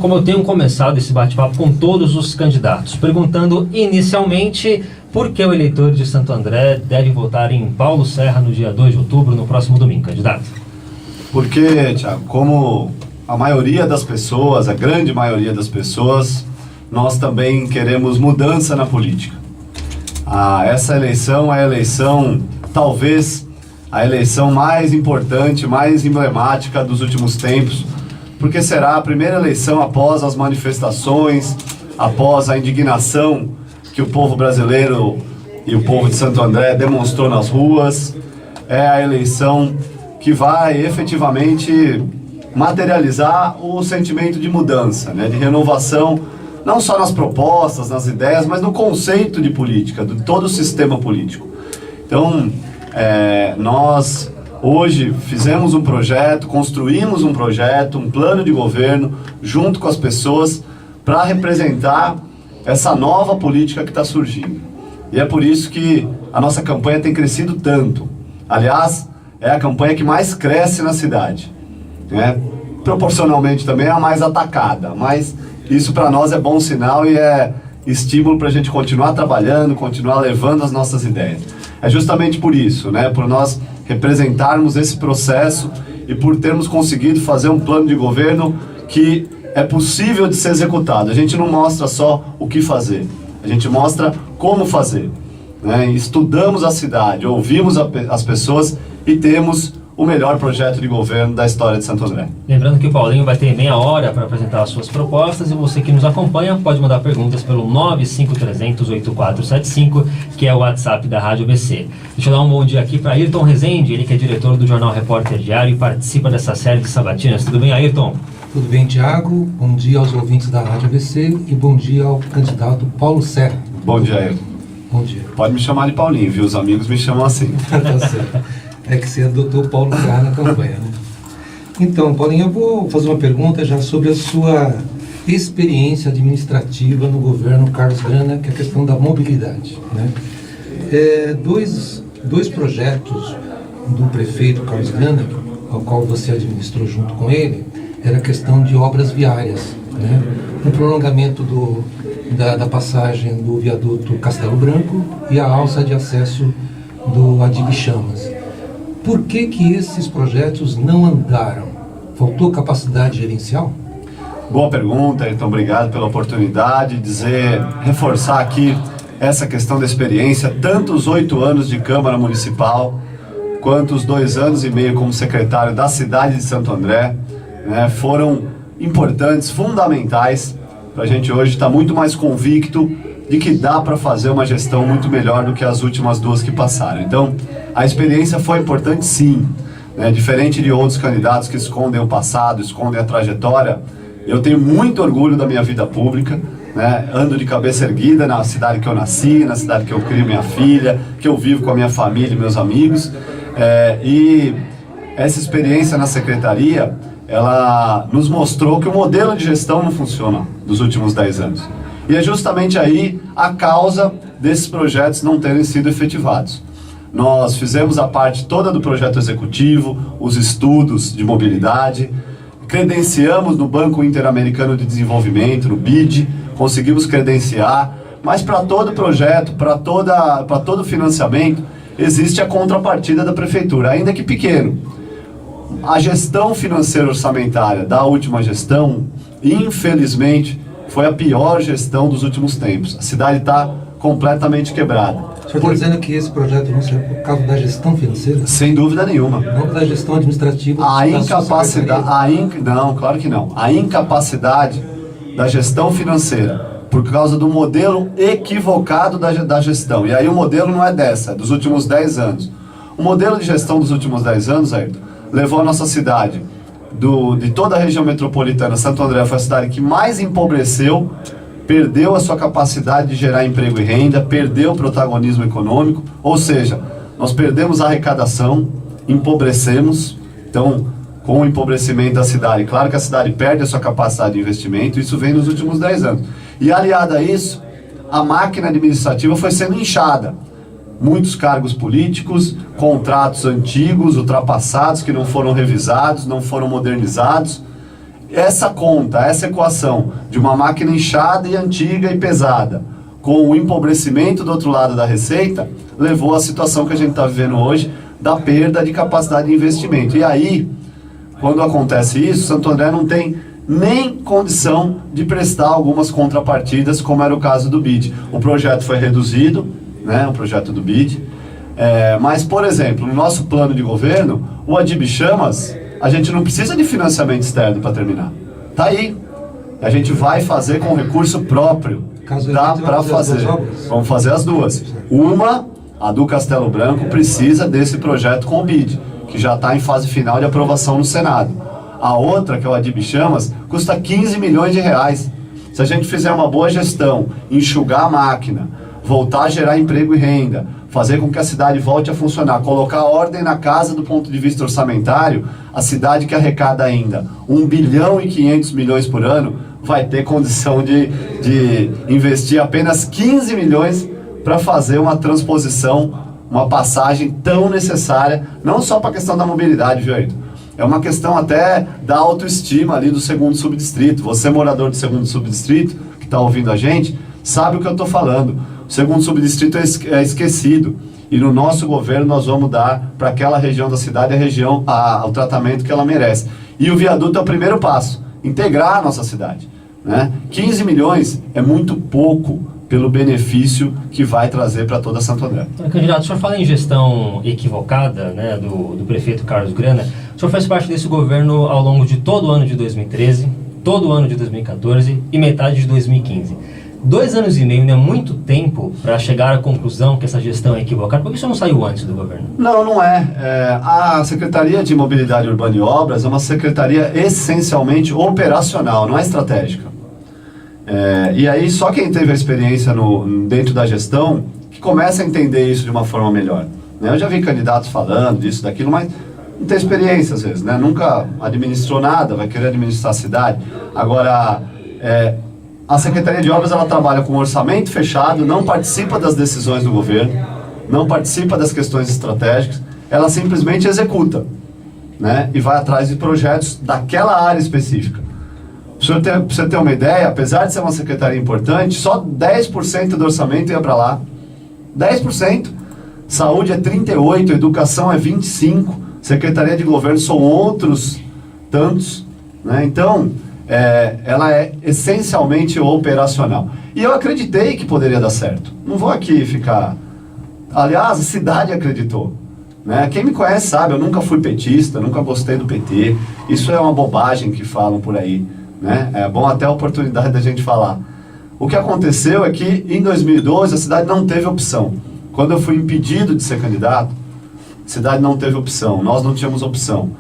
Como eu tenho começado esse bate-papo com todos os candidatos, perguntando inicialmente por que o eleitor de Santo André deve votar em Paulo Serra no dia 2 de outubro, no próximo domingo, candidato. Porque, Thiago, como a maioria das pessoas, a grande maioria das pessoas, nós também queremos mudança na política. Essa eleição é a eleição, talvez, a eleição mais importante, mais emblemática dos últimos tempos, porque será a primeira eleição após as manifestações, após a indignação que o povo brasileiro e o povo de Santo André demonstrou nas ruas. É a eleição que vai efetivamente materializar o sentimento de mudança, né, de renovação, não só nas propostas, nas ideias, mas no conceito de política, de todo o sistema político. Então, nós hoje fizemos um projeto, construímos um projeto, um plano de governo, junto com as pessoas, para representar essa nova política que está surgindo. E é por isso que a nossa campanha tem crescido tanto. Aliás, é a campanha que mais cresce na cidade, né? Proporcionalmente também é a mais atacada, mas isso para nós é bom sinal e é estímulo para a gente continuar trabalhando, continuar levando as nossas ideias. É justamente por isso, né? Por nós representarmos esse processo e por termos conseguido fazer um plano de governo que é possível de ser executado. A gente não mostra só o que fazer, a gente mostra como fazer, né? Estudamos a cidade, ouvimos as pessoas e temos o melhor projeto de governo da história de Santo André. Lembrando que o Paulinho vai ter meia hora para apresentar as suas propostas, e você que nos acompanha pode mandar perguntas pelo 953008475, que é o WhatsApp da Rádio ABC. Deixa eu dar um bom dia aqui para Ayrton Rezende, ele que é diretor do jornal Repórter Diário e participa dessa série de sabatinas. Tudo bem, Ayrton? Tudo bem, Thiago. Bom dia aos ouvintes da Rádio ABC e bom dia ao candidato Paulo Serra. Bom dia, Ayrton. Bom dia. Pode me chamar de Paulinho, viu? Os amigos me chamam assim. Tá certo. É que você adotou o Paulo Serra na campanha, né? Então, Paulinho, eu vou fazer uma pergunta já sobre a sua experiência administrativa no governo Carlos Grana, que é a questão da mobilidade, né? Dois projetos do prefeito Carlos Grana, ao qual você administrou junto com ele, era a questão de obras viárias, né? Um prolongamento da passagem do viaduto Castelo Branco e a alça de acesso do Adib Chamas. Por que esses projetos não andaram? Faltou capacidade gerencial? Boa pergunta, então obrigado pela oportunidade de reforçar aqui essa questão da experiência, tanto os 8 anos de Câmara Municipal, quanto os 2 anos e meio como secretário da cidade de Santo André, né, foram importantes, fundamentais, para a gente hoje estar muito mais convicto de que dá para fazer uma gestão muito melhor do que as últimas 2 que passaram. Então, a experiência foi importante sim, né? Diferente de outros candidatos que escondem o passado, escondem a trajetória, eu tenho muito orgulho da minha vida pública, né? Ando de cabeça erguida na cidade que eu nasci, na cidade que eu crio minha filha, que eu vivo com a minha família e meus amigos, e essa experiência na secretaria, ela nos mostrou que o modelo de gestão não funciona dos últimos 10 anos. E é justamente aí a causa desses projetos não terem sido efetivados. Nós fizemos a parte toda do projeto executivo, os estudos de mobilidade, credenciamos no Banco Interamericano de Desenvolvimento, no BID, conseguimos credenciar, mas para todo projeto, para todo financiamento, existe a contrapartida da prefeitura, ainda que pequeno. A gestão financeira orçamentária da última gestão, infelizmente, foi a pior gestão dos últimos tempos. A cidade está completamente quebrada. O senhor está dizendo que esse projeto não serve por causa da gestão financeira? Sem dúvida nenhuma. Não da gestão administrativa? A incapacidade... Não, claro que não. A incapacidade da gestão financeira, por causa do modelo equivocado da gestão. E aí o modelo não é dessa, é dos últimos 10 anos. O modelo de gestão dos últimos 10 anos, Ayrton, levou a nossa cidade... de toda a região metropolitana, Santo André foi a cidade que mais empobreceu, perdeu a sua capacidade de gerar emprego e renda, perdeu o protagonismo econômico, ou seja, nós perdemos a arrecadação, empobrecemos. Então, com o empobrecimento da cidade, claro que a cidade perde a sua capacidade de investimento, isso vem nos últimos 10 anos. E aliado a isso, a máquina administrativa foi sendo inchada. Muitos cargos políticos, contratos antigos, ultrapassados, que não foram revisados, não foram modernizados. essa conta, essa equação de uma máquina inchada e antiga e pesada, com o empobrecimento do outro lado da receita, levou à situação que a gente está vivendo hoje, da perda de capacidade de investimento. E aí, quando acontece isso, Santo André não tem nem condição de prestar algumas contrapartidas, como era o caso do BID. O projeto foi reduzido, né, o projeto do BID, mas, por exemplo, no nosso plano de governo, o Adib Chamas, a gente não precisa de financiamento externo para terminar. Está aí. A gente vai fazer com recurso próprio. Dá para fazer. Vamos fazer as duas. Uma, a do Castelo Branco, precisa desse projeto com o BID, que já está em fase final de aprovação no Senado. A outra, que é o Adib Chamas, custa 15 milhões de reais. Se a gente fizer uma boa gestão, enxugar a máquina, voltar a gerar emprego e renda, fazer com que a cidade volte a funcionar, colocar ordem na casa do ponto de vista orçamentário, a cidade que arrecada ainda 1 bilhão e 500 milhões por ano, vai ter condição de investir apenas 15 milhões para fazer uma transposição, uma passagem tão necessária, não só para a questão da mobilidade, viu, Ayrton? É uma questão até da autoestima ali do segundo subdistrito. Você, morador do segundo subdistrito, que está ouvindo a gente, sabe o que eu estou falando. O segundo subdistrito é esquecido. E no nosso governo nós vamos dar para aquela região da cidade o tratamento que ela merece. E o viaduto é o primeiro passo, integrar a nossa cidade, né? 15 milhões é muito pouco pelo benefício que vai trazer para toda Santo André. Candidato, o senhor fala em gestão equivocada, né, do prefeito Carlos Grana. O senhor faz parte desse governo ao longo de todo o ano de 2013, todo o ano de 2014 e metade de 2015. 2 anos e meio não é muito tempo para chegar à conclusão que essa gestão é equivocada. Por que isso não saiu antes do governo? Não, não é. A Secretaria de Mobilidade Urbana e Obras é uma secretaria essencialmente operacional, não é estratégica. E aí só quem teve a experiência dentro da gestão que começa a entender isso de uma forma melhor, né? Eu já vi candidatos falando disso, daquilo, mas não tem experiência às vezes, né? Nunca administrou nada, vai querer administrar a cidade. Agora, a Secretaria de Obras, ela trabalha com orçamento fechado, não participa das decisões do governo, não participa das questões estratégicas, ela simplesmente executa, né? E vai atrás de projetos daquela área específica. Para você ter uma ideia, apesar de ser uma secretaria importante, só 10% do orçamento ia para lá. 10%. Saúde é 38%, educação é 25%, Secretaria de Governo são outros tantos, né? Então, ela é essencialmente operacional. E eu acreditei que poderia dar certo. Não vou aqui ficar... Aliás, a cidade acreditou, né? Quem me conhece sabe, eu nunca fui petista, nunca gostei do PT. Isso é uma bobagem que falam por aí, né? É bom até a oportunidade da gente falar. O que aconteceu é que em 2012 a cidade não teve opção. Quando eu fui impedido de ser candidato, a cidade não teve opção, nós não tínhamos opção.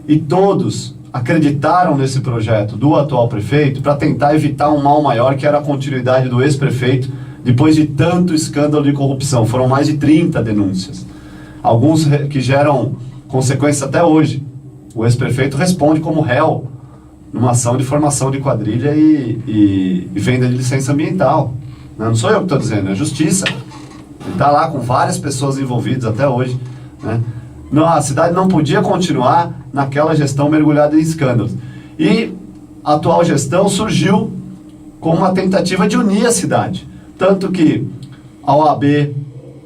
E todos acreditaram nesse projeto do atual prefeito para tentar evitar um mal maior, que era a continuidade do ex-prefeito, depois de tanto escândalo de corrupção. Foram mais de 30 denúncias, alguns que geram consequências até hoje. O ex-prefeito responde como réu numa ação de formação de quadrilha e venda de licença ambiental. Não sou eu que estou dizendo, é a justiça. Ele está lá com várias pessoas envolvidas até hoje, né? Não, a cidade não podia continuar naquela gestão mergulhada em escândalos. E a atual gestão surgiu com uma tentativa de unir a cidade. Tanto que a OAB,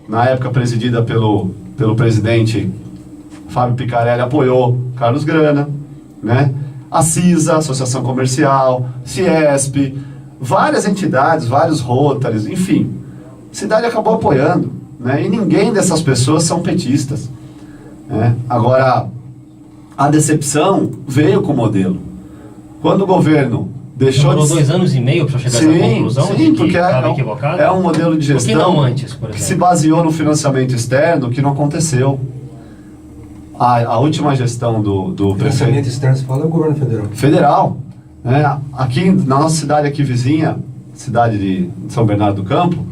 na época presidida pelo presidente Fábio Picarelli, apoiou Carlos Grana, né? A CISA, Associação Comercial, Ciesp, várias entidades, vários Rotaries, enfim. A cidade acabou apoiando, né? E ninguém dessas pessoas são petistas, né? Agora, a decepção veio com o modelo. Quando o governo deixou demorou 2 anos e meio para chegar a essa conclusão de que estava equivocado? É um modelo de gestão por que não antes, por exemplo? Que se baseou no financiamento externo, que não aconteceu. A última gestão do prefeito... Financiamento externo, você fala, é o governo federal. Federal. Né? Aqui, na nossa cidade aqui vizinha, cidade de São Bernardo do Campo,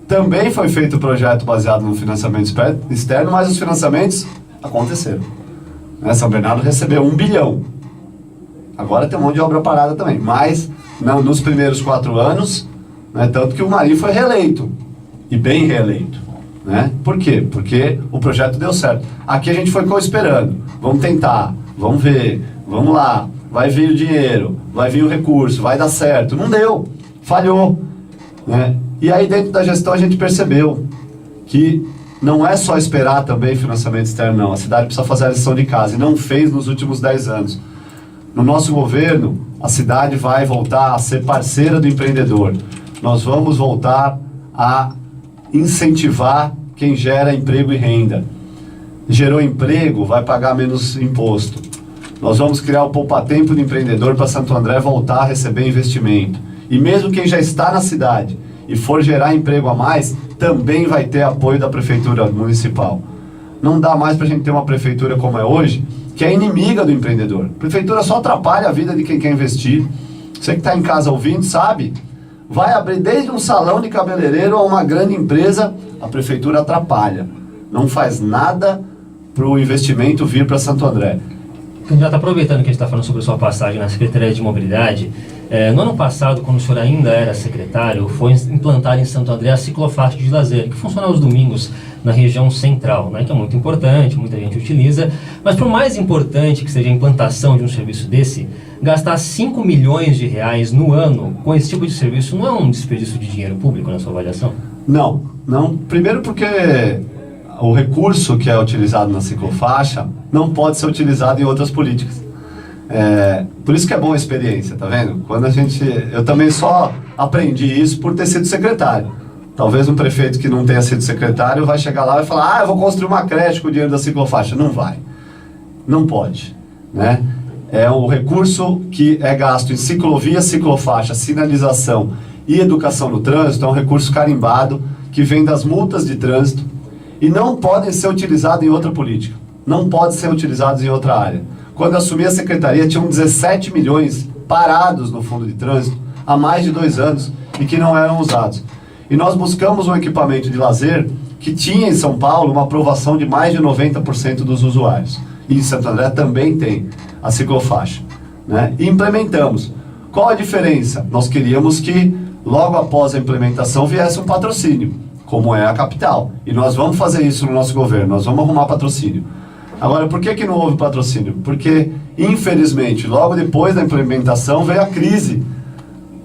também foi feito o projeto baseado no financiamento externo, mas os financiamentos aconteceram. Né? São Bernardo recebeu 1 bilhão. Agora tem um monte de obra parada também. Mas, nos primeiros 4 anos, né, tanto que o Marinho foi reeleito. E bem reeleito. Né? Por quê? Porque o projeto deu certo. Aqui a gente foi esperando. Vamos tentar, vamos ver, vamos lá. vai vir o dinheiro, vai vir o recurso, vai dar certo. Não deu, falhou, né? E aí dentro da gestão a gente percebeu que não é só esperar também financiamento externo, não. A cidade precisa fazer a lição de casa e não fez nos últimos 10 anos. No nosso governo, a cidade vai voltar a ser parceira do empreendedor. Nós vamos voltar a incentivar quem gera emprego e renda. Gerou emprego, vai pagar menos imposto. Nós vamos criar o poupa-tempo do empreendedor para Santo André voltar a receber investimento. E mesmo quem já está na cidade e for gerar emprego a mais, também vai ter apoio da prefeitura municipal. Não dá mais para a gente ter uma prefeitura como é hoje, que é inimiga do empreendedor. A prefeitura só atrapalha a vida de quem quer investir. Você que está em casa ouvindo, sabe? Vai abrir desde um salão de cabeleireiro a uma grande empresa, a prefeitura atrapalha. Não faz nada para o investimento vir para Santo André. Candidato, aproveitando que a gente está falando sobre a sua passagem na Secretaria de Mobilidade, no ano passado, quando o senhor ainda era secretário, foi implantada em Santo André a ciclofaixa de lazer, que funciona aos domingos na região central, né, que é muito importante, muita gente utiliza, mas por mais importante que seja a implantação de um serviço desse, gastar 5 milhões de reais no ano com esse tipo de serviço não é um desperdício de dinheiro público na sua avaliação? Não. Primeiro porque o recurso que é utilizado na ciclofaixa não pode ser utilizado em outras políticas. Por isso que é boa a experiência, tá vendo? Eu também só aprendi isso por ter sido secretário. Talvez um prefeito que não tenha sido secretário vai chegar lá e falar: eu vou construir uma creche com o dinheiro da ciclofaixa. Não vai. Não pode, né? É o recurso que é gasto em ciclovia, ciclofaixa, sinalização e educação no trânsito, é um recurso carimbado que vem das multas de trânsito e não podem ser utilizados em outra política. Não podem ser utilizados em outra área. Quando eu assumi a secretaria, tinham 17 milhões parados no fundo de trânsito há mais de 2 anos e que não eram usados. E nós buscamos um equipamento de lazer que tinha em São Paulo uma aprovação de mais de 90% dos usuários. E em Santo André também tem a ciclofaixa, né? E implementamos. Qual a diferença? Nós queríamos que logo após a implementação viesse um patrocínio, como é a capital. E nós vamos fazer isso no nosso governo, nós vamos arrumar patrocínio. Agora, por que não houve patrocínio? Porque, infelizmente, logo depois da implementação veio a crise,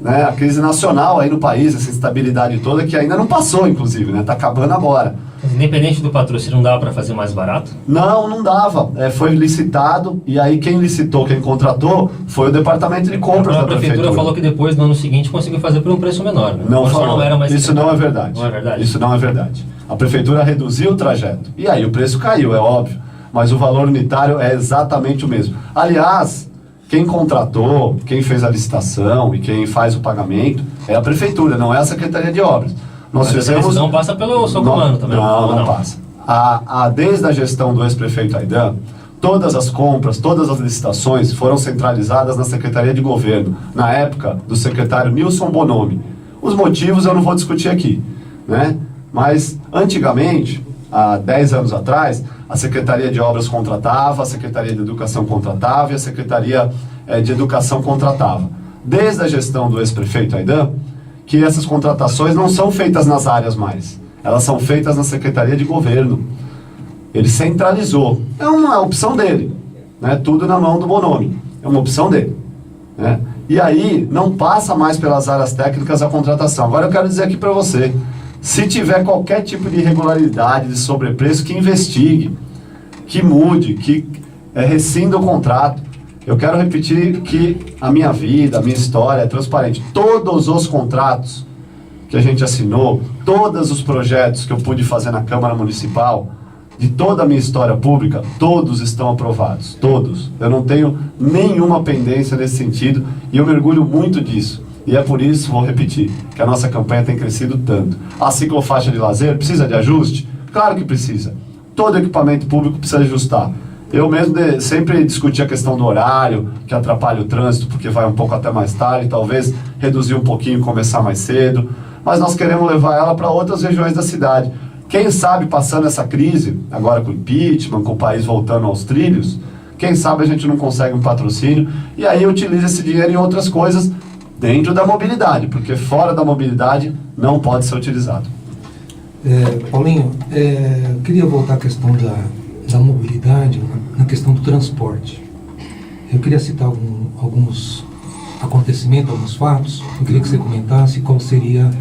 né? A crise nacional aí no país, essa instabilidade toda que ainda não passou, inclusive, né? Está acabando agora. Mas independente do patrocínio, não dava para fazer mais barato? Não dava. Foi licitado e aí quem licitou, quem contratou, foi o departamento de compras da prefeitura. A prefeitura falou que depois, no ano seguinte, conseguiu fazer por um preço menor, né? Não falou. Não era mais Isso não é verdade. Não é verdade? Isso não é verdade. A prefeitura reduziu o trajeto. E aí o preço caiu, é óbvio. Mas o valor unitário é exatamente o mesmo. Aliás, quem contratou, quem fez a licitação e quem faz o pagamento é a prefeitura, não é a Secretaria de Obras. Mas essa decisão passa pelo seu comando também? Não passa. Desde a gestão do ex-prefeito Aidan, todas as compras, todas as licitações foram centralizadas na Secretaria de Governo, na época do secretário Nilson Bonomi. Os motivos eu não vou discutir aqui, né? Mas, antigamente, há 10 anos atrás, a Secretaria de Obras contratava, a Secretaria de Educação contratava e a Secretaria de Educação contratava. Desde a gestão do ex-prefeito Aidan, que essas contratações não são feitas nas áreas mais, elas são feitas na Secretaria de Governo. Ele centralizou. É uma opção dele, né? Tudo na mão do Bonomi. É uma opção dele, né? E aí não passa mais pelas áreas técnicas a contratação. Agora eu quero dizer aqui para você, se tiver qualquer tipo de irregularidade, de sobrepreço, que investigue, que mude, que rescinda o contrato. Eu quero repetir que a minha vida, a minha história é transparente. Todos os contratos que a gente assinou, todos os projetos que eu pude fazer na Câmara Municipal, de toda a minha história pública, todos estão aprovados. Todos. Eu não tenho nenhuma pendência nesse sentido e eu me orgulho muito disso. E é por isso, vou repetir, que a nossa campanha tem crescido tanto. A ciclofaixa de lazer precisa de ajuste? Claro que precisa. Todo equipamento público precisa ajustar. Eu mesmo sempre discuti a questão do horário, que atrapalha o trânsito, porque vai um pouco até mais tarde, talvez reduzir um pouquinho e começar mais cedo. Mas nós queremos levar ela para outras regiões da cidade. Quem sabe, passando essa crise, agora com o impeachment, com o país voltando aos trilhos, quem sabe a gente não consegue um patrocínio e aí utiliza esse dinheiro em outras coisas dentro da mobilidade, porque fora da mobilidade não pode ser utilizado. Paulinho, eu queria voltar à questão da mobilidade, na questão do transporte. Eu queria citar alguns acontecimentos, alguns fatos. Eu queria que você comentasse qual seria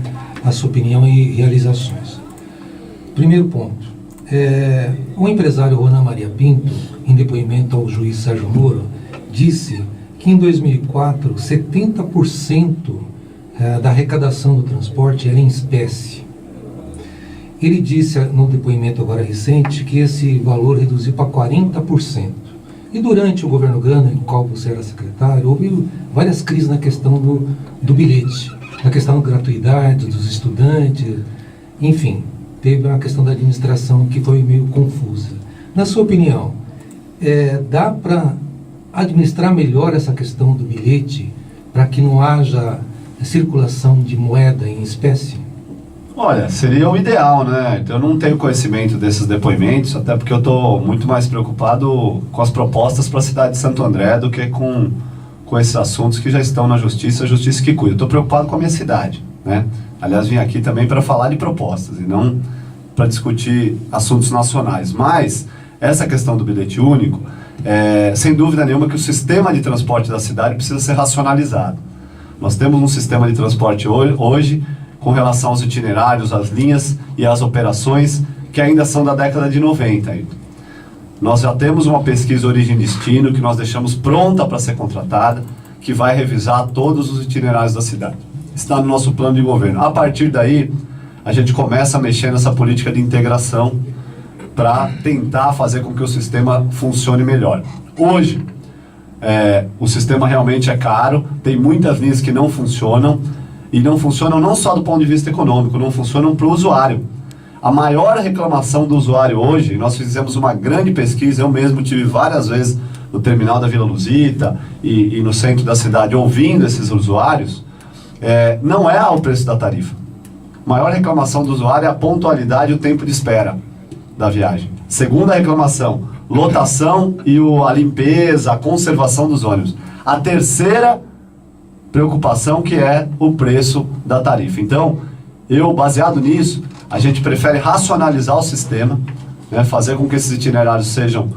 a sua opinião e realizações. Primeiro ponto. O empresário Ronan Maria Pinto, em depoimento ao juiz Sérgio Moro, disse que em 2004, 70% da arrecadação do transporte era em espécie. Ele disse no depoimento agora recente que esse valor reduziu para 40%. E durante o governo Grana, no qual você era secretário, houve várias crises na questão do bilhete, na questão da gratuidade dos estudantes, enfim, teve uma questão da administração que foi meio confusa. Na sua opinião, dá para administrar melhor essa questão do bilhete para que não haja circulação de moeda em espécie? Olha, seria o ideal, né? Então, eu não tenho conhecimento desses depoimentos, até porque eu estou muito mais preocupado com as propostas para a cidade de Santo André do que com esses assuntos que já estão na justiça, a justiça que cuida. Eu estou preocupado com a minha cidade, né? Aliás, vim aqui também para falar de propostas e não para discutir assuntos nacionais. Mas essa questão do bilhete único, sem dúvida nenhuma que o sistema de transporte da cidade precisa ser racionalizado. Nós temos um sistema de transporte hoje com relação aos itinerários, às linhas e às operações que ainda são da década de 90. Nós já temos uma pesquisa Origem e Destino que nós deixamos pronta para ser contratada, que vai revisar todos os itinerários da cidade. Está no nosso plano de governo. A partir daí, a gente começa a mexer nessa política de integração para tentar fazer com que o sistema funcione melhor. Hoje, o sistema realmente é caro, tem muitas linhas que não funcionam, e não funcionam não só do ponto de vista econômico, não funcionam para o usuário. A maior reclamação do usuário hoje, nós fizemos uma grande pesquisa, eu mesmo tive várias vezes no terminal da Vila Luzita e no centro da cidade ouvindo esses usuários, não é o preço da tarifa. A maior reclamação do usuário é a pontualidade e o tempo de espera da viagem. Segunda reclamação, lotação e a limpeza, a conservação dos ônibus. A terceira preocupação que é o preço da tarifa. Então, baseado nisso, a gente prefere racionalizar o sistema, né, fazer com que esses itinerários sejam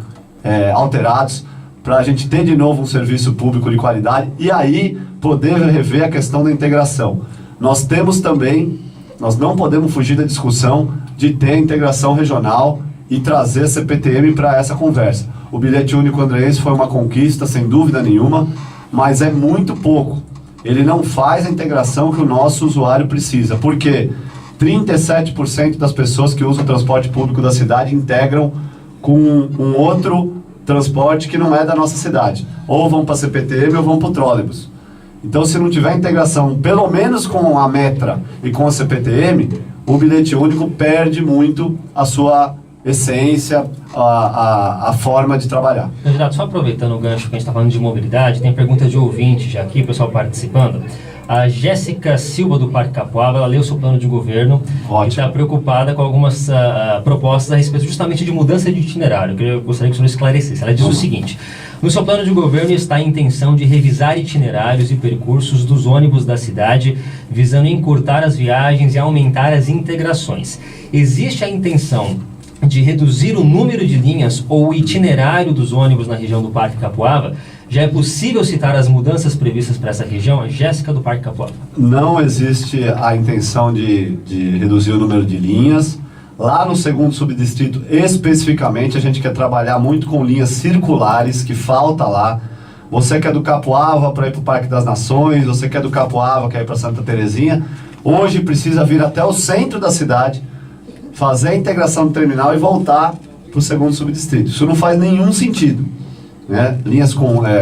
alterados, para a gente ter de novo um serviço público de qualidade e aí poder rever a questão da integração. Nós temos também, nós não podemos fugir da discussão de ter a integração regional e trazer a CPTM para essa conversa. O bilhete único andreense foi uma conquista, sem dúvida nenhuma, mas é muito pouco. Ele não faz a integração que o nosso usuário precisa, porque 37% das pessoas que usam o transporte público da cidade integram com um outro transporte que não é da nossa cidade. Ou vão para a CPTM ou vão para o trólebus. Então, se não tiver integração, pelo menos com a Metra e com a CPTM, o bilhete único perde muito a sua essência, a forma de trabalhar. Candidato, só aproveitando o gancho que a gente está falando de mobilidade, tem pergunta de ouvinte já aqui, o pessoal participando. A Jéssica Silva do Parque Capoava, ela leu o seu plano de governo. Ótimo. E está preocupada com algumas propostas a respeito justamente de mudança de itinerário. Eu gostaria que o senhor esclarecesse. Ela diz o seguinte: no seu plano de governo está a intenção de revisar itinerários e percursos dos ônibus da cidade, visando encurtar as viagens e aumentar as integrações. Existe a intenção de reduzir o número de linhas ou o itinerário dos ônibus na região do Parque Capoava? Já é possível citar as mudanças previstas para essa região? A Jéssica do Parque Capoava. Não existe a intenção de reduzir o número de linhas. Lá no 2º subdistrito, especificamente, a gente quer trabalhar muito com linhas circulares, que falta lá. Você que é do Capoava para ir para o Parque das Nações, você que é do Capoava quer ir para Santa Terezinha, hoje precisa vir até o centro da cidade, fazer a integração do terminal e voltar para o 2º subdistrito. Isso não faz nenhum sentido, né? Linhas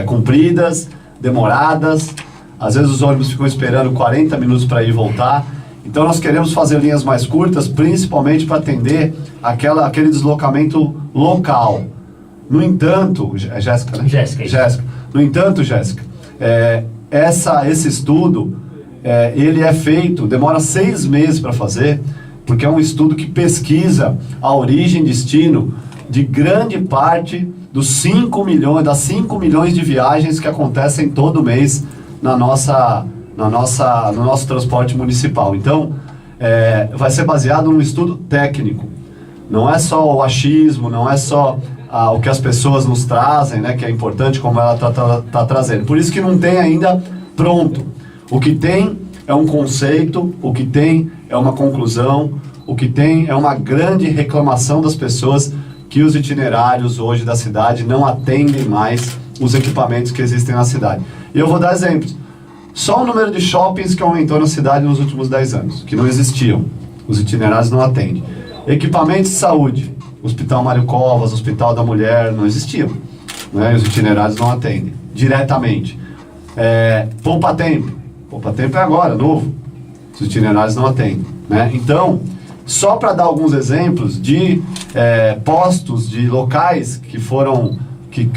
compridas, demoradas, às vezes os ônibus ficam esperando 40 minutos para ir e voltar. Então nós queremos fazer linhas mais curtas, principalmente para atender aquele deslocamento local. No entanto, Jéssica, né? Jéssica. No entanto, Jéssica, esse estudo, ele é feito, demora 6 meses para fazer, porque é um estudo que pesquisa a origem e destino de grande parte das 5 milhões de viagens que acontecem todo mês no nosso transporte municipal. Então, vai ser baseado num estudo técnico. Não é só o achismo, não é só o que as pessoas nos trazem, né, que é importante, como ela tá trazendo. Por isso que não tem ainda pronto. O que tem é um conceito, o que tem é uma conclusão, o que tem é uma grande reclamação das pessoas que os itinerários hoje da cidade não atendem mais os equipamentos que existem na cidade. E eu vou dar exemplos. Só o número de shoppings que aumentou na cidade nos últimos 10 anos, que não existiam. Os itinerários não atendem. Equipamentos de saúde, Hospital Mário Covas, Hospital da Mulher, não existiam. Né? Os itinerários não atendem diretamente. Poupa Tempo é agora, novo. Os itinerários não atendem. Né? Então, só para dar alguns exemplos de postos, de locais que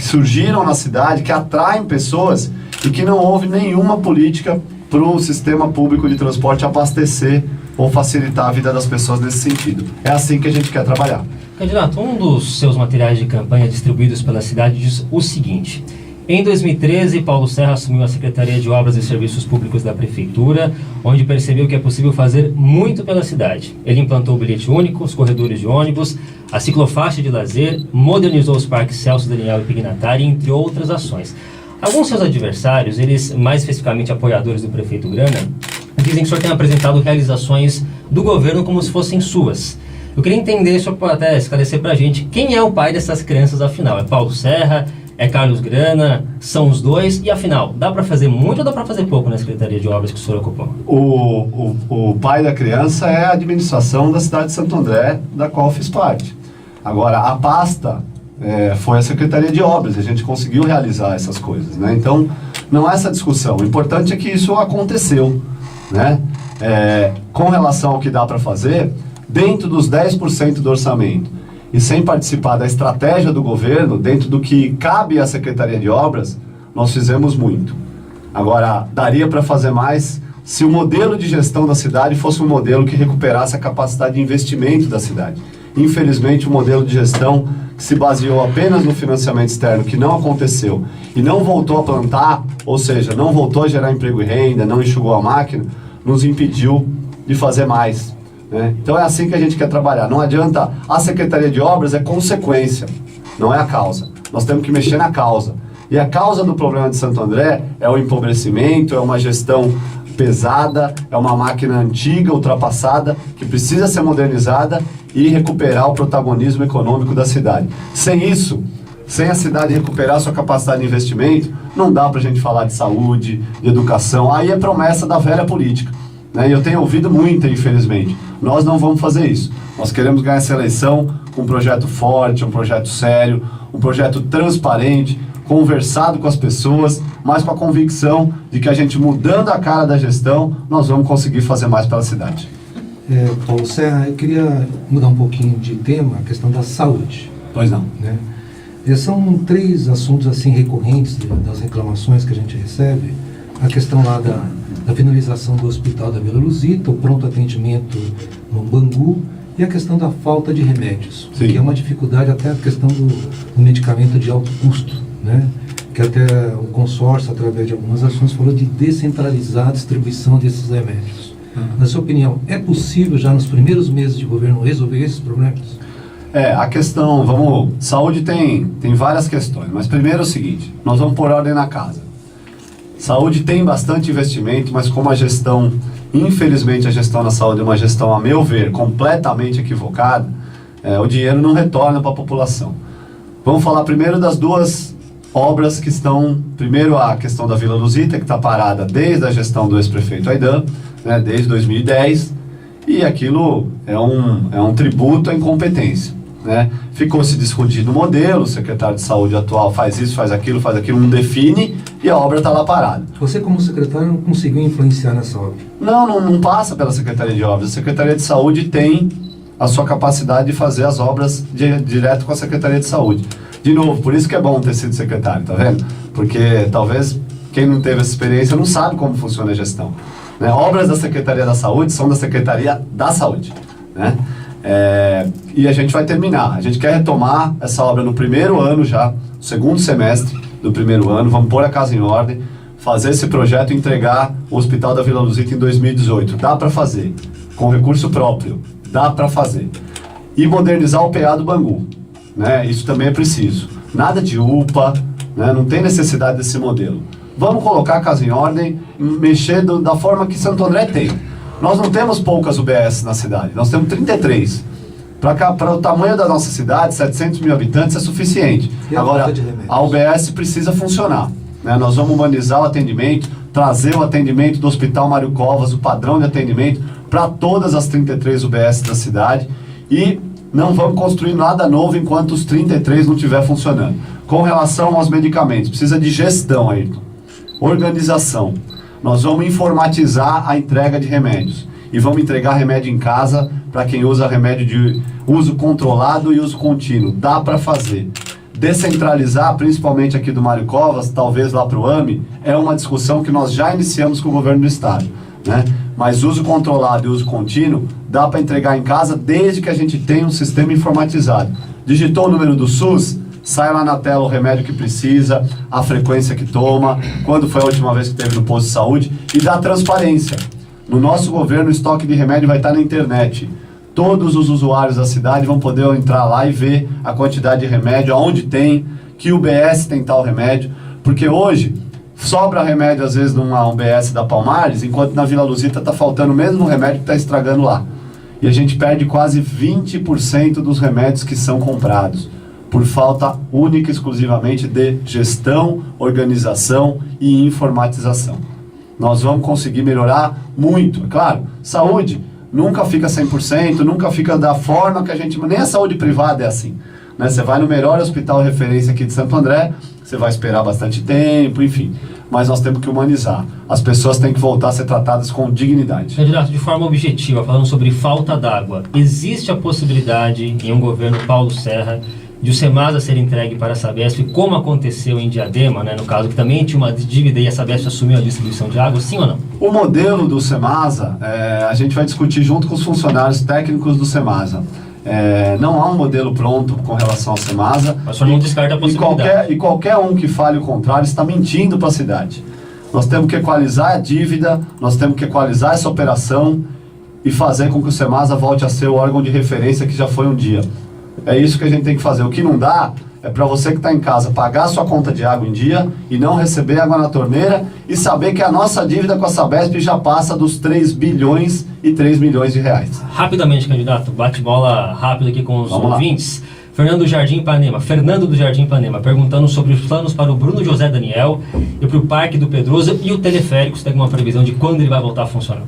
surgiram na cidade, que atraem pessoas e que não houve nenhuma política para o sistema público de transporte abastecer ou facilitar a vida das pessoas nesse sentido. É assim que a gente quer trabalhar. Candidato, um dos seus materiais de campanha distribuídos pela cidade diz o seguinte: em 2013, Paulo Serra assumiu a Secretaria de Obras e Serviços Públicos da Prefeitura, onde percebeu que é possível fazer muito pela cidade. Ele implantou o bilhete único, os corredores de ônibus, a ciclofaixa de lazer, modernizou os parques Celso, Daniel e Pignatari, entre outras ações. Alguns seus adversários, eles mais especificamente apoiadores do prefeito Grana, dizem que o senhor tem apresentado realizações do governo como se fossem suas. Eu queria entender, o senhor pode até esclarecer pra gente, quem é o pai dessas crianças afinal? É Paulo Serra? É Carlos Grana? São os dois? E afinal, dá para fazer muito ou dá para fazer pouco na Secretaria de Obras que o senhor ocupou? O pai da criança é a administração da cidade de Santo André, da qual fiz parte. Agora, a pasta foi a Secretaria de Obras, a gente conseguiu realizar essas coisas, né? Então, não há essa discussão. O importante é que isso aconteceu, né? Com relação ao que dá para fazer, dentro dos 10% do orçamento, e sem participar da estratégia do governo, dentro do que cabe à Secretaria de Obras, nós fizemos muito. Agora, daria para fazer mais se o modelo de gestão da cidade fosse um modelo que recuperasse a capacidade de investimento da cidade. Infelizmente, o modelo de gestão que se baseou apenas no financiamento externo, que não aconteceu, e não voltou a plantar, ou seja, não voltou a gerar emprego e renda, não enxugou a máquina, nos impediu de fazer mais. Então é assim que a gente quer trabalhar. Não adianta, a Secretaria de Obras é consequência, não é a causa. Nós temos que mexer na causa. E a causa do problema de Santo André é o empobrecimento, é uma gestão pesada, é uma máquina antiga, ultrapassada, que precisa ser modernizada e recuperar o protagonismo econômico da cidade. Sem isso, sem a cidade recuperar sua capacidade de investimento, não dá pra gente falar de saúde, de educação. Aí é promessa da velha política. E eu tenho ouvido muito, infelizmente. Nós não vamos fazer isso. Nós queremos ganhar essa eleição com um projeto forte, um projeto sério, um projeto transparente, conversado com as pessoas, mas com a convicção de que a gente, mudando a cara da gestão, nós vamos conseguir fazer mais pela cidade. Paulo Serra, eu queria mudar um pouquinho de tema, a questão da saúde. Pois não. São 3 assuntos assim recorrentes das reclamações que a gente recebe. A questão lá da finalização do Hospital da Vila Luzita, o pronto atendimento no Bangu e a questão da falta de remédios, Sim. que é uma dificuldade até a questão do medicamento de alto custo, né? Que até o consórcio, através de algumas ações, falou de descentralizar a distribuição desses remédios. Na sua opinião, é possível já nos primeiros meses de governo resolver esses problemas? A questão, saúde tem várias questões, mas primeiro é o seguinte, nós vamos pôr ordem na casa. Saúde tem bastante investimento, mas como a gestão, infelizmente a gestão na saúde é uma gestão, a meu ver, completamente equivocada, o dinheiro não retorna para a população. Vamos falar primeiro das 2 obras que estão, primeiro a questão da Vila Luzita, que está parada desde a gestão do ex-prefeito Aidan, desde 2010, e aquilo é um tributo à incompetência. Ficou se discutindo o modelo, o secretário de saúde atual faz isso, faz aquilo, não define, e a obra está lá parada. Você, como secretário, não conseguiu influenciar nessa obra? Não passa pela Secretaria de Obras. A Secretaria de Saúde tem a sua capacidade de fazer as obras direto com a Secretaria de Saúde. De novo, por isso que é bom ter sido secretário, tá vendo? Porque talvez quem não teve essa experiência não sabe como funciona a gestão. Obras da Secretaria da Saúde são da Secretaria da Saúde, e a gente vai terminar. A gente quer retomar essa obra no primeiro ano já, no segundo semestre do primeiro ano. Vamos pôr a casa em ordem, fazer esse projeto e entregar o Hospital da Vila Luzita em 2018. Dá para fazer, com recurso próprio, dá para fazer. E modernizar o PA do Bangu. né? Isso também é preciso. Nada de UPA, né? Não tem necessidade desse modelo. Vamos colocar a casa em ordem, mexer da forma que Santo André tem. Nós não temos poucas UBS na cidade, nós temos 33. Para o tamanho da nossa cidade, 700 mil habitantes é suficiente. Agora, a UBS precisa funcionar, né? Nós vamos humanizar o atendimento, trazer o atendimento do Hospital Mário Covas, o padrão de atendimento, para todas as 33 UBS da cidade, e não vamos construir nada novo enquanto os 33 não estiver funcionando. Com relação aos medicamentos, precisa de gestão, Ayrton. Organização. Nós vamos informatizar a entrega de remédios e vamos entregar remédio em casa para quem usa remédio de uso controlado e uso contínuo. Dá para fazer. Descentralizar, principalmente aqui do Mário Covas, talvez lá para o AME, é uma discussão que nós já iniciamos com o governo do estado, né? Mas uso controlado e uso contínuo dá para entregar em casa desde que a gente tenha um sistema informatizado. Digitou o número do SUS, sai lá na tela o remédio que precisa, a frequência que toma, quando foi a última vez que teve no posto de saúde, e dá transparência. No nosso governo, o estoque de remédio vai estar na internet. Todos os usuários da cidade vão poder entrar lá e ver a quantidade de remédio, aonde tem, que UBS tem tal remédio, porque hoje sobra remédio às vezes numa UBS da Palmares, enquanto na Vila Luzita está faltando o mesmo remédio que está estragando lá. E a gente perde quase 20% dos remédios que são comprados, por falta única e exclusivamente de gestão, organização e informatização. Nós vamos conseguir melhorar muito. É claro, saúde nunca fica 100%, nunca fica da forma que a gente... Nem a saúde privada é assim, né? Você vai no melhor hospital referência aqui de Santo André, você vai esperar bastante tempo, enfim. Mas nós temos que humanizar. As pessoas têm que voltar a ser tratadas com dignidade. Candidato, de forma objetiva, falando sobre falta d'água, existe a possibilidade, em um governo Paulo Serra, de o Semasa ser entregue para a Sabesp, como aconteceu em Diadema, né, no caso que também tinha uma dívida e a Sabesp assumiu a distribuição de água, sim ou não? O modelo do Semasa, a gente vai discutir junto com os funcionários técnicos do Semasa. Não há um modelo pronto com relação ao Semasa. Mas só não descarta a possibilidade. E qualquer um que fale o contrário está mentindo para a cidade. Nós temos que equalizar a dívida, nós temos que equalizar essa operação e fazer com que o Semasa volte a ser o órgão de referência que já foi um dia. É isso que a gente tem que fazer. O que não dá é para você que está em casa pagar sua conta de água em dia e não receber água na torneira e saber que a nossa dívida com a Sabesp já passa dos 3 bilhões e 3 milhões de reais. Rapidamente, candidato, bate-bola rápido aqui com os ouvintes. Fernando do Jardim Ipanema, perguntando sobre os planos para o Bruno José Daniel e para o Parque do Pedroso e o teleférico, se tem alguma previsão de quando ele vai voltar a funcionar.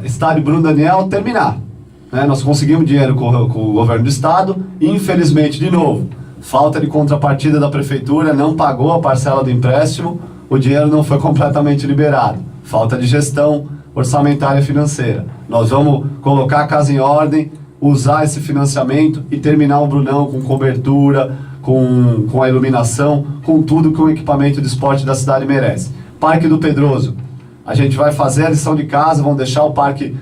Estádio Bruno Daniel terminar. Nós conseguimos dinheiro com o governo do estado, infelizmente, de novo, falta de contrapartida da prefeitura, não pagou a parcela do empréstimo, o dinheiro não foi completamente liberado, falta de gestão orçamentária e financeira. Nós vamos colocar a casa em ordem, usar esse financiamento e terminar o Brunão com cobertura, com a iluminação, com tudo que o equipamento de esporte da cidade merece. Parque do Pedroso, a gente vai fazer a lição de casa, vamos deixar o parque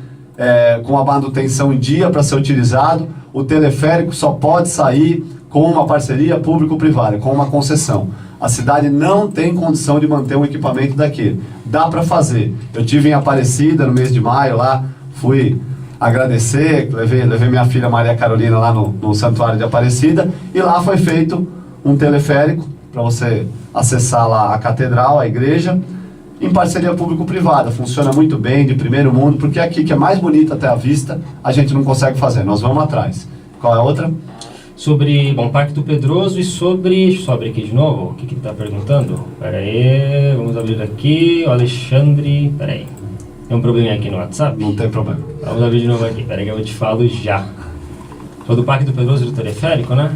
com a manutenção em dia para ser utilizado. O teleférico só pode sair com uma parceria público-privada, com uma concessão. A cidade não tem condição de manter um equipamento daquele. Dá para fazer. Eu tive em Aparecida no mês de maio lá, fui agradecer, levei minha filha Maria Carolina lá no Santuário de Aparecida, e lá foi feito um teleférico para você acessar lá a catedral, a igreja, em parceria público-privada. Funciona muito bem, de primeiro mundo, porque aqui, que é mais bonito até a vista, a gente não consegue fazer. Nós vamos atrás. Qual é a outra? Sobre, Parque do Pedroso e sobre... Deixa eu só abrir aqui de novo. O que ele está perguntando? Pera aí, vamos abrir aqui. O Alexandre... Pera aí. Tem um probleminha aqui no WhatsApp? Não tem problema. Vamos abrir de novo aqui. Pera aí que eu te falo já. Sou do Parque do Pedroso e do teleférico, né?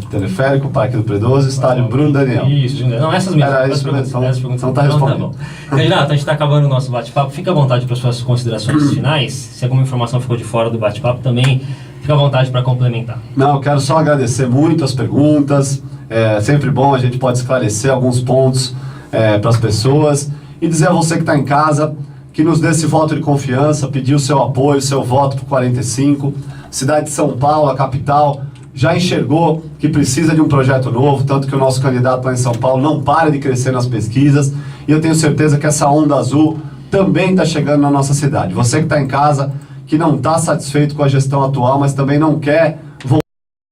Teleférico, Parque do Pedroso, estádio Bruno Daniel. Isso, não, essas mesmas. Era isso mesmo, então tá respondendo. Candidato, a gente está acabando o nosso bate-papo. Fica à vontade para suas considerações finais. Se alguma informação ficou de fora do bate-papo, também fica à vontade para complementar. Não, eu quero só agradecer muito as perguntas. É sempre bom, a gente pode esclarecer alguns pontos para as pessoas. E dizer a você que está em casa que nos dê esse voto de confiança, pedir o seu apoio, o seu voto para 45. Cidade de São Paulo, a capital, já enxergou que precisa de um projeto novo, tanto que o nosso candidato lá em São Paulo não para de crescer nas pesquisas, e eu tenho certeza que essa onda azul também está chegando na nossa cidade. Você que está em casa, que não está satisfeito com a gestão atual, mas também não quer